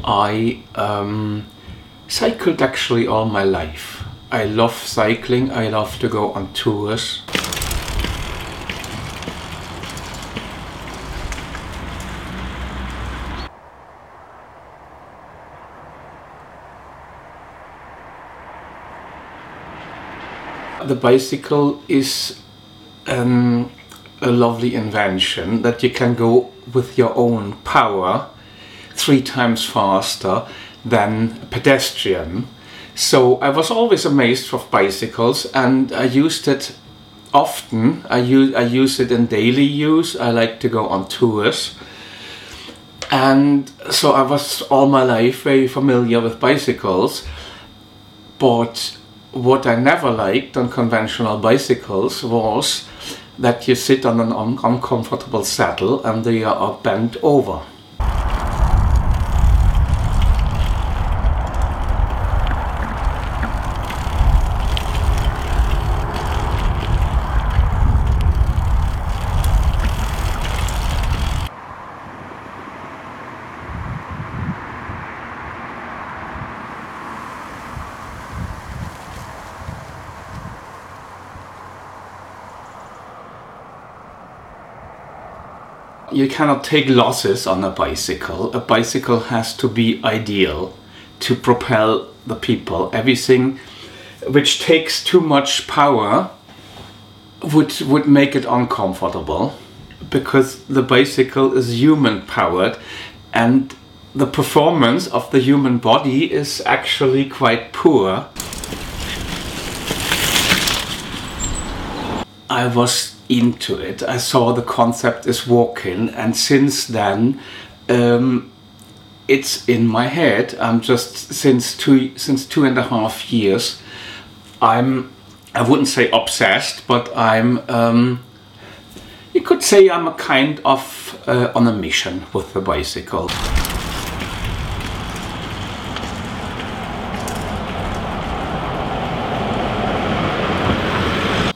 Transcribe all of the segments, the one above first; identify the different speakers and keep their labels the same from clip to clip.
Speaker 1: I cycled actually all my life. I love cycling, I love to go on tours. The bicycle is a lovely invention that you can go with your own power 3 times faster than a pedestrian. So I was always amazed with bicycles, and I used it often. I use it in daily use. I like to go on tours, and so I was all my life very familiar with bicycles. But what I never liked on conventional bicycles was that you sit on an uncomfortable saddle and they are bent over. You cannot take losses on a bicycle. A bicycle has to be ideal to propel the people. Everything which takes too much power would make it uncomfortable, because the bicycle is human powered and the performance of the human body is actually quite poor. I was into it. I saw the concept is walking, and since then it's in my head. I'm just since 2.5 years I wouldn't say obsessed, but you could say I'm a kind of on a mission with the bicycle.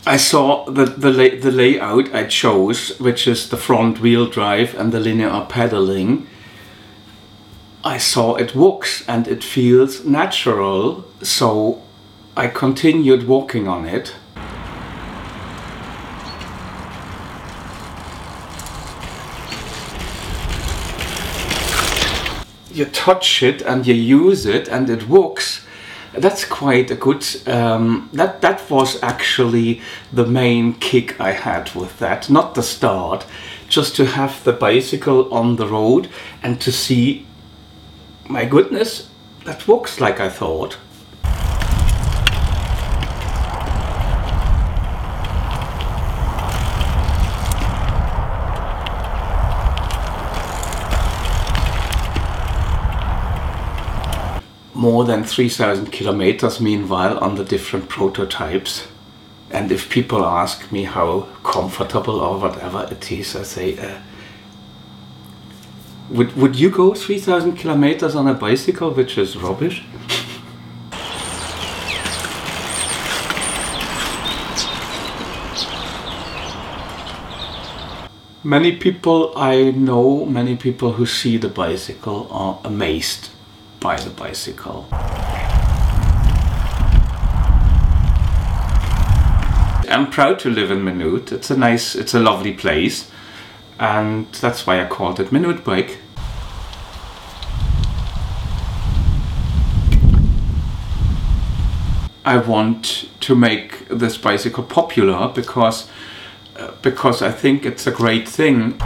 Speaker 1: I saw the layout I chose, which is the front wheel drive and the linear pedaling. I saw it works and it feels natural, so I continued walking on it. You touch it and you use it and it works. That's quite a good, that was actually the main kick I had with that, not the start, just to have the bicycle on the road and to see, my goodness, that works like I thought. More than 3,000 kilometers meanwhile on the different prototypes. And if people ask me how comfortable or whatever it is, I say, would you go 3,000 kilometers on a bicycle, which is rubbish? Many people I know, many people who see the bicycle are amazed by the bicycle. I'm proud to live in Minute. It's a lovely place, and that's why I called it Minute Bike. I want to make this bicycle popular because I think it's a great thing.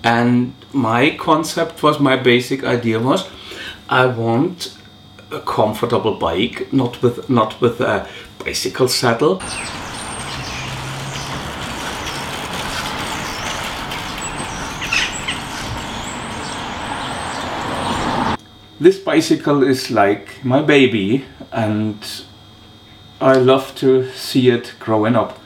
Speaker 1: And my concept was, my basic idea was, I want a comfortable bike, not with a bicycle saddle. This bicycle is like my baby, and I love to see it growing up.